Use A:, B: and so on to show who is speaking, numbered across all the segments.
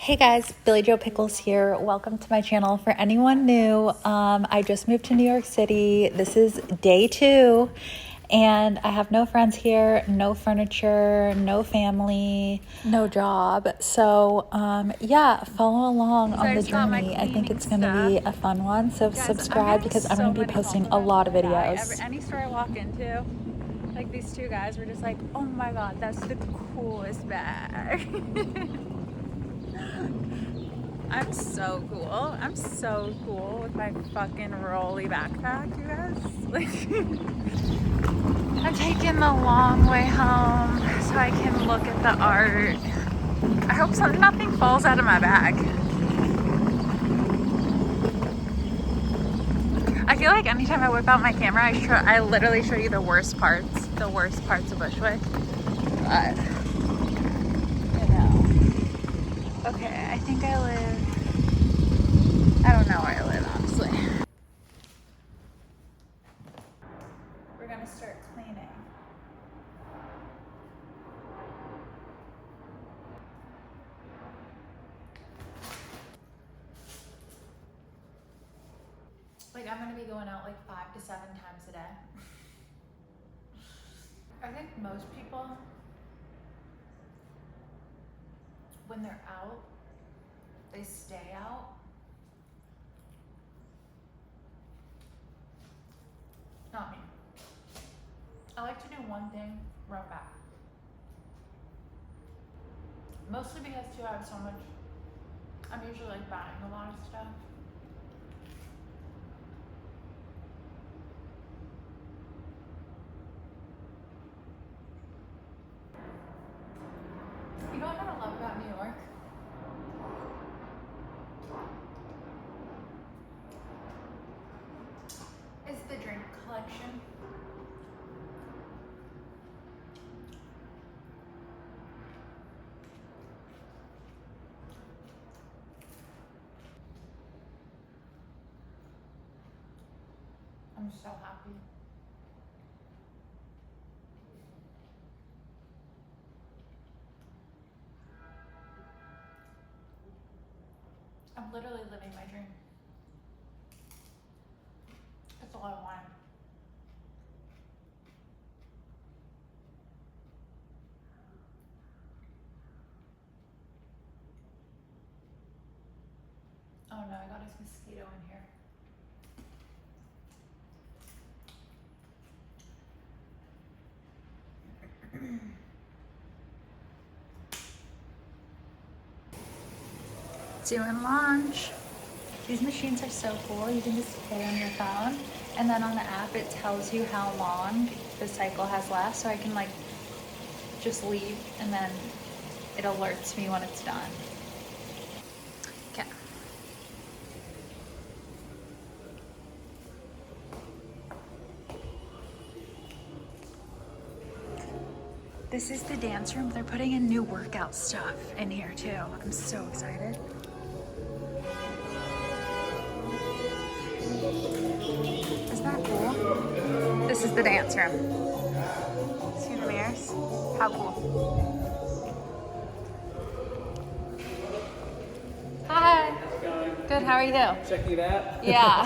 A: Hey guys, Billy Joe Pickles here. Welcome to my channel. For anyone new, I just moved to New York City. This is day 2 and I have no friends here, no furniture, no family, no job. So yeah, follow along on the journey. I think it's going to be a fun one. So subscribe because I'm going to be posting a lot of videos.
B: Any store I walk into, like these two guys were just like, oh my god, that's the coolest bag. I'm so cool. I'm so cool with my fucking rolly backpack, you guys. Like, I'm taking the long way home so I can look at the art. I hope nothing falls out of my bag. I feel like anytime I whip out my camera, I literally show you the worst parts of Bushwick. But, you know. Okay, I think I don't know where I live, honestly. We're gonna start cleaning. Like, I'm gonna be going out like 5 to 7 times a day. I think most people, when they're out, they stay out. Not me. I like to do one thing, run back. Mostly because too, I have so much, I'm usually like buying a lot of stuff. You know what I love about New York? Is the drink collection. I'm so happy. I'm literally living my dream. That's all I want. Oh no, I got a mosquito in here. Doing lunch. These machines are so cool. You can just pay on your phone, and then on the app it tells you how long the cycle has left, so I can like just leave and then it alerts me when it's done. Okay. This is the dance room. They're putting in new workout stuff in here too. I'm so excited. Isn't that cool? This is the dance room. See the mirrors? How cool. Hi.
C: How's it going?
B: Good, how are you?
C: Checking it out?
B: Yeah.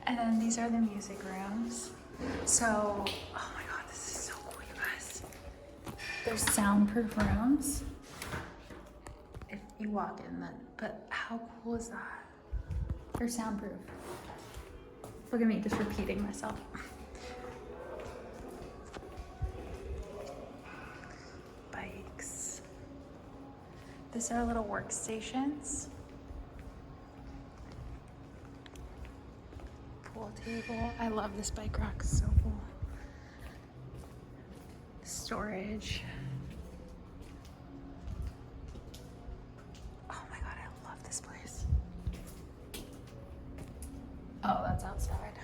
B: And then these are the music rooms. So, oh my god, this is so cool, you guys. There's soundproof rooms. If you walk in then, but how cool is that? They're soundproof. Look at me just repeating myself. Bikes. These are little workstations. Pool table. I love this bike rack, it's so cool. Storage. Oh my god, I love this place. Oh, that's outside.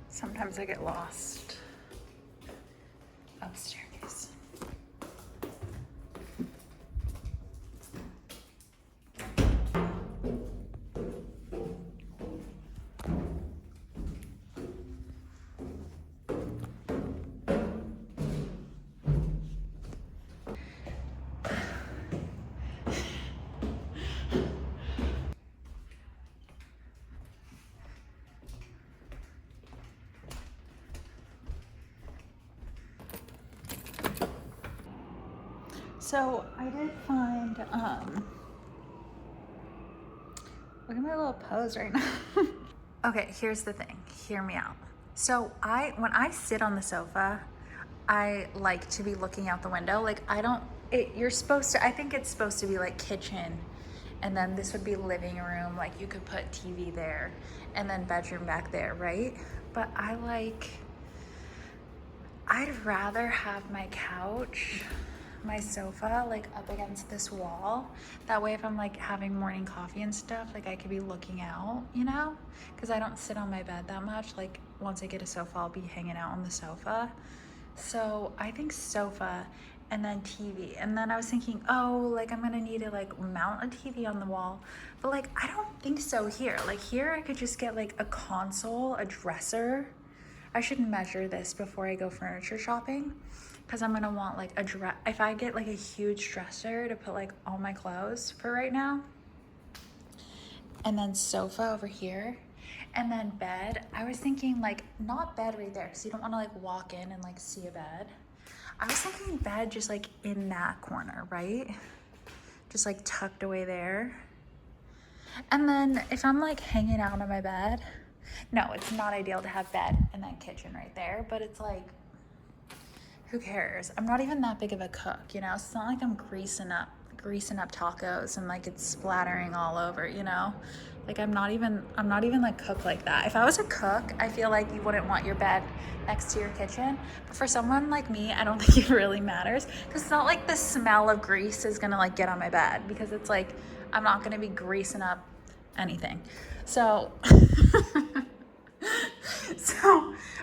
B: Sometimes I get lost upstairs. So I did find, look at my little pose right now. Okay, here's the thing. Hear me out. So when I sit on the sofa, I like to be looking out the window. Like you're supposed to, I think it's supposed to be like kitchen, and then this would be living room. Like you could put TV there and then bedroom back there, right? But I'd rather have my couch, my sofa, like up against this wall. That way if I'm like having morning coffee and stuff, like I could be looking out, you know? Because I don't sit on my bed that much. Like once I get a sofa, I'll be hanging out on the sofa. So I think sofa and then TV. And then I was thinking, oh, like I'm gonna need to like mount a TV on the wall. But like, I don't think so here. Like here I could just get like a console, a dresser. I should measure this before I go furniture shopping, because I'm gonna want like if I get like a huge dresser to put like all my clothes for right now, and then sofa over here, and then bed. I was thinking like not bed right there, because you don't want to like walk in and like see a bed. I was thinking bed just like in that corner, right? Just like tucked away there. And then if I'm like hanging out on my bed, no, it's not ideal to have bed and then kitchen right there, but it's like, who cares? I'm not even that big of a cook, you know? It's not like I'm greasing up tacos and like it's splattering all over, you know? Like I'm not even like cook like that. If I was a cook, I feel like you wouldn't want your bed next to your kitchen. But for someone like me, I don't think it really matters, because it's not like the smell of grease is gonna like get on my bed, because it's like, I'm not gonna be greasing up anything. So,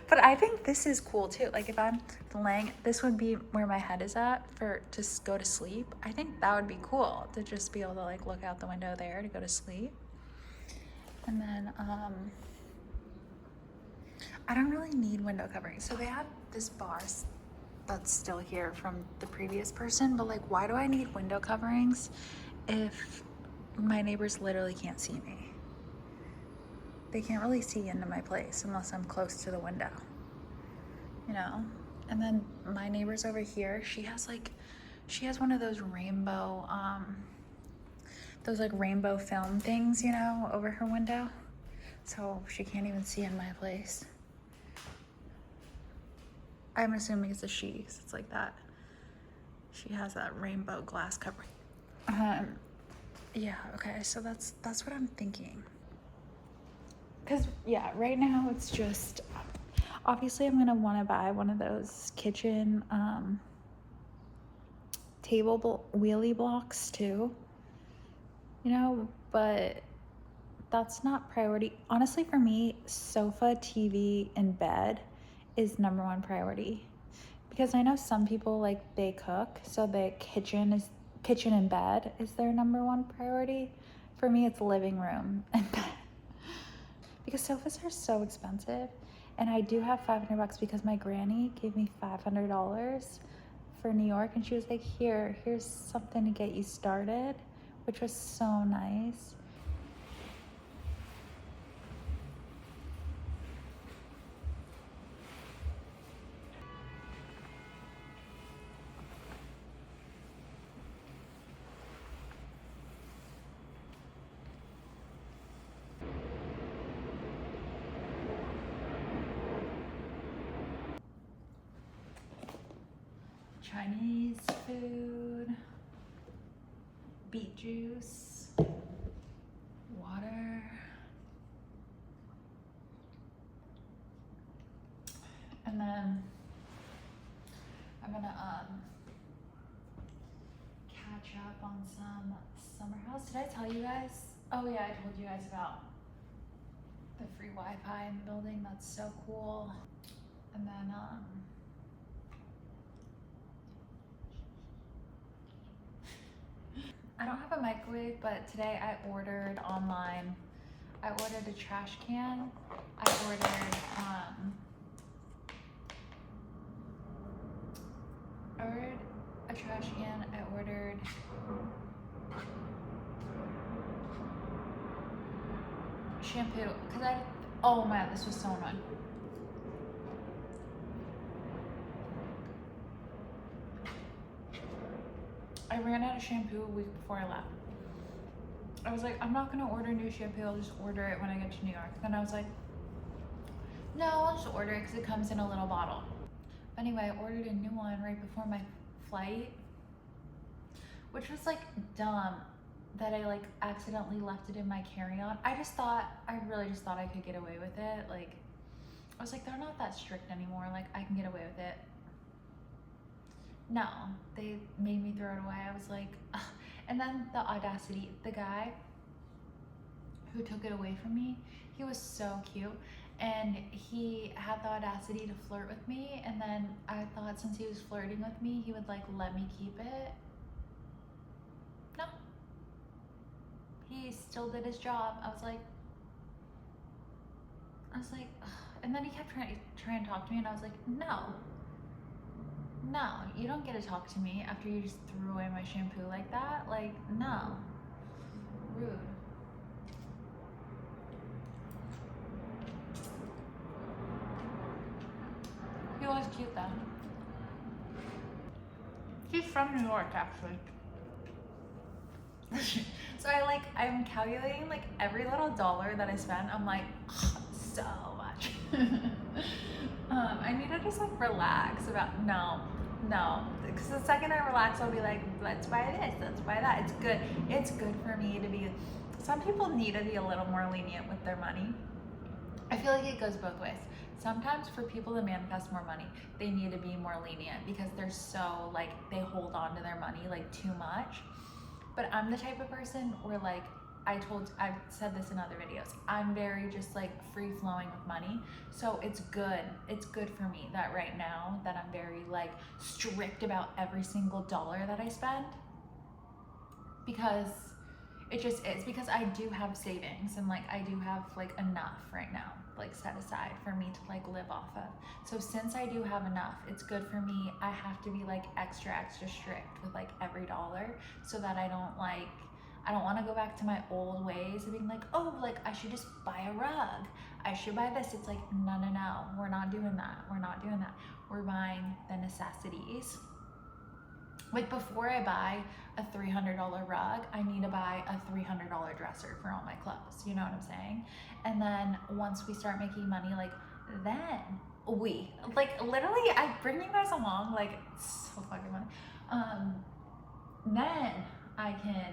B: but I think this is cool too. Like if I'm laying, this would be where my head is at to go to sleep. I think that would be cool to just be able to like look out the window there to go to sleep. And then, I don't really need window covering. So they have this bar that's still here from the previous person, but like, why do I need window coverings if my neighbors literally can't see me? They can't really see into my place unless I'm close to the window, you know? And then my neighbor's over here, she has one of those rainbow film things, you know, over her window. So she can't even see in my place. I'm assuming it's a she, because it's like that. She has that rainbow glass covering. Yeah, okay, so that's what I'm thinking. Because, yeah, right now it's just, obviously I'm going to want to buy one of those kitchen table wheelie blocks too, you know, but that's not priority. Honestly, for me, sofa, TV, and bed is number one priority. Because I know some people, like, they cook, so the kitchen and bed is their number one priority. For me, it's living room and bed. Because sofas are so expensive, and I do have $500 because my granny gave me $500 for New York, and she was like, here's something to get you started, which was so nice. Chinese food, beet juice, water, and then I'm gonna catch up on some summer house. Did I tell you guys? Oh yeah, I told you guys about the free Wi-Fi in the building. That's so cool. And then I don't have a microwave, but today I ordered online. I ordered a trash can. I ordered a trash can. I ordered shampoo, because oh man, this was so annoying. ran out of shampoo a week before I left. I was like, I'm not gonna order new shampoo, I'll just order it when I get to New York. Then I was like, no, I'll just order it because it comes in a little bottle. But anyway, I ordered a new one right before my flight, which was like dumb that I like accidentally left it in my carry-on. I really just thought I could get away with it. Like, I was like, they're not that strict anymore. Like, I can get away with it. No, they made me throw it away. I was like, ugh. And then the audacity, the guy who took it away from me, he was so cute. And he had the audacity to flirt with me. And then I thought since he was flirting with me, he would like let me keep it. No. He still did his job. I was like, ugh. And then he kept trying to talk to me, and I was like, no, you don't get to talk to me after you just threw away my shampoo like that. Like, no, rude. He was cute though. He's from New York, actually. So I'm calculating like every little dollar that I spent. I'm like, so much. I need to just like relax about, no, because the second I relax, I'll be like, let's buy this, let's buy that. It's good for me to be, some people need to be a little more lenient with their money. I feel like it goes both ways. Sometimes for people to manifest more money, they need to be more lenient because they're so like, they hold on to their money like too much. But I'm the type of person where like, I've said this in other videos, I'm very just like free flowing with money. So it's good for me that right now that I'm very like strict about every single dollar that I spend, because it just is, because I do have savings and like I do have like enough right now like set aside for me to like live off of. So since I do have enough, it's good for me. I have to be like extra strict with like every dollar so that I don't want to go back to my old ways of being like, oh, like I should just buy a rug, I should buy this. It's like, no, we're not doing that. We're buying the necessities. Like before I buy a $300 rug, I need to buy a $300 dresser for all my clothes. You know what I'm saying? And then once we start making money, like then literally I bring you guys along, like it's so fucking funny. Then I can,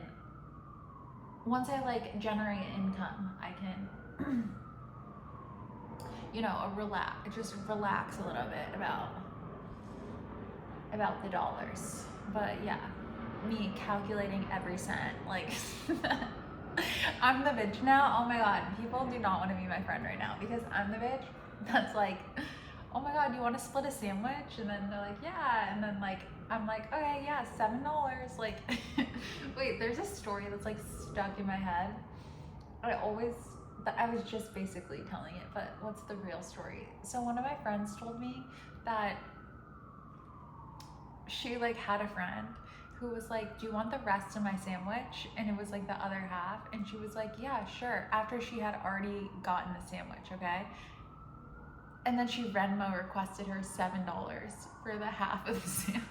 B: once I like generate income, I can, you know, just relax a little bit about the dollars. But yeah, me calculating every cent, like I'm the bitch now. Oh my god, people do not want to be my friend right now because I'm the bitch that's like, oh my god, you want to split a sandwich? And then they're like, yeah. And then like I'm like, okay, yeah, $7. Like wait, there's a story that's like stuck in my head. I was just basically telling it, but what's the real story? So one of my friends told me that she like had a friend who was like, do you want the rest of my sandwich? And it was like the other half. And she was like, yeah, sure. After she had already gotten the sandwich, okay? And then she Venmo requested her $7 for the half of the sandwich.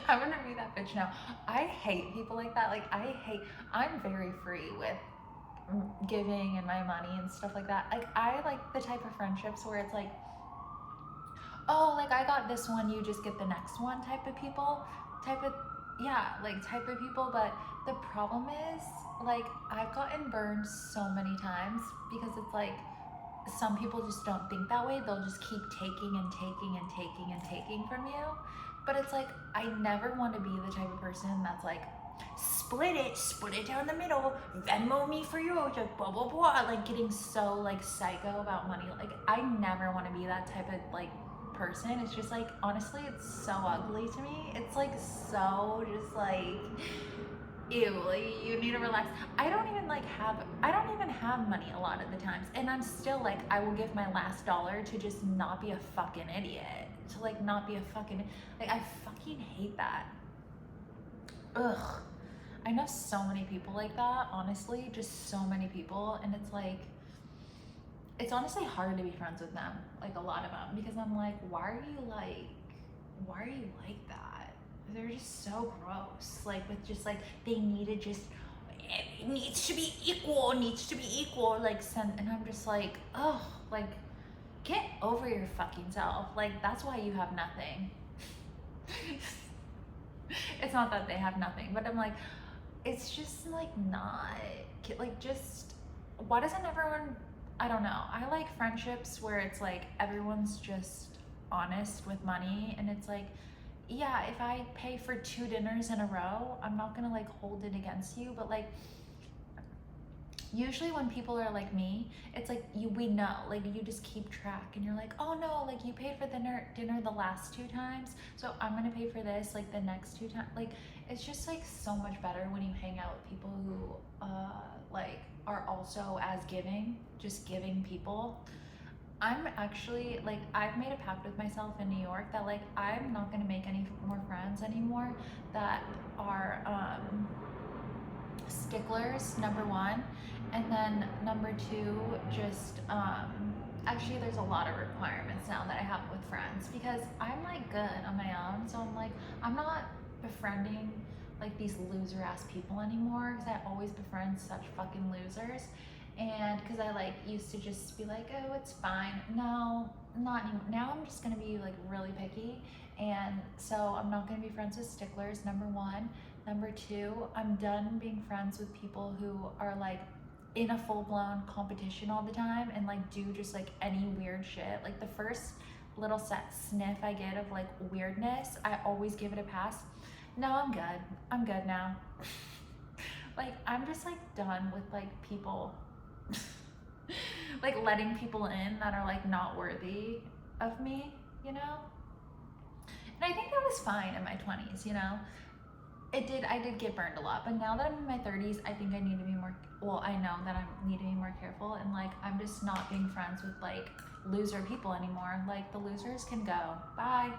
B: I'm gonna be that bitch now. I hate people like that. Like I'm very free with giving and my money and stuff like that. Like I like the type of friendships where it's like, oh, like I got this one, you just get the next one type of people. Type of people. But the problem is like I've gotten burned so many times because it's like some people just don't think that way. They'll just keep taking and taking and taking and taking from you. But it's like I never want to be the type of person that's like, split it down the middle, Venmo me for you, like blah blah blah, like getting so like psycho about money. Like I never want to be that type of like person. It's just like, honestly, it's so ugly to me. It's like so just like, ew, like, you need to relax. I don't even have money a lot of the times, and I'm still like, I will give my last dollar to just not be a fucking idiot, to like not be a fucking, like I fucking hate that. Ugh. I know so many people like that, honestly, just so many people. And it's like, it's honestly hard to be friends with them, like a lot of them, because I'm like, why are you like that? They're just so gross. Like with just like, they need to just, it needs to be equal, like send, and I'm just like, oh, like get over your fucking self. Like that's why you have nothing. It's not that they have nothing, but I'm like, it's just like not, like just, why doesn't everyone, I don't know. I like friendships where it's like everyone's just honest with money, and it's like, yeah, if I pay for 2 dinners in a row, I'm not gonna like hold it against you, but like usually when people are like me, it's like we know, like you just keep track, and you're like, oh no, like you paid for dinner the last 2 times, so I'm gonna pay for this like the next 2 times. Like it's just like so much better when you hang out with people who like are also as giving, just giving people. I'm actually like, I've made a pact with myself in New York that like I'm not gonna make any more friends anymore that are sticklers, number 1, and then number 2, just actually there's a lot of requirements now that I have with friends, because I'm like good on my own, so I'm like, I'm not befriending like these loser ass people anymore, because I always befriend such fucking losers. And because I like used to just be like, oh, it's fine. No, not anymore. Now I'm just gonna be like really picky, and so I'm not gonna be friends with sticklers, number 1. Number 2, I'm done being friends with people who are like in a full-blown competition all the time and like do just like any weird shit. Like the first little sniff I get of like weirdness, I always give it a pass. No, I'm good now. Like I'm just like done with like people like letting people in that are like not worthy of me, you know? And I think that was fine in my 20s, you know? I did get burned a lot, but now that I'm in my 30s, I think I need to be more, well, I know that I need to be more careful, and like I'm just not being friends with like loser people anymore. Like the losers can go. Bye.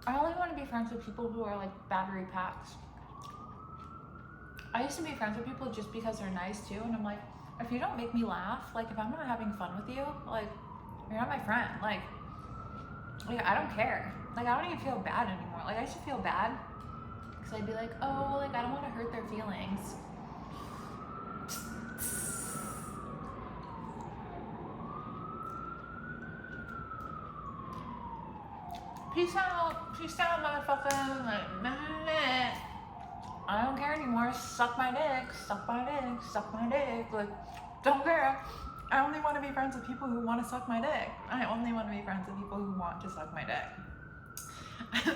B: I only want to be friends with people who are like battery packs. I used to be friends with people just because they're nice too, and I'm like, if you don't make me laugh, like if I'm not having fun with you, like you're not my friend. Like I don't care. Like I don't even feel bad anymore. Like I used to feel bad because I'd be like, oh, like I don't want to hurt their feelings. Peace out, motherfucker. Like, nah. I don't care anymore. Suck my dick. Like, don't care. I only want to be friends with people who want to suck my dick. I only want to be friends with people who want to suck my dick.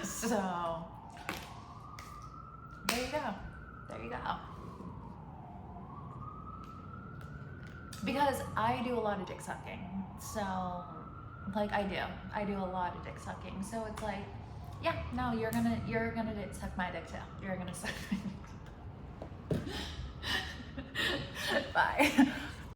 B: So, there you go. Because I do a lot of dick sucking. So, like I do a lot of dick sucking. So it's like, yeah, no, you're gonna suck my dick too. You're gonna suck my dick. Bye.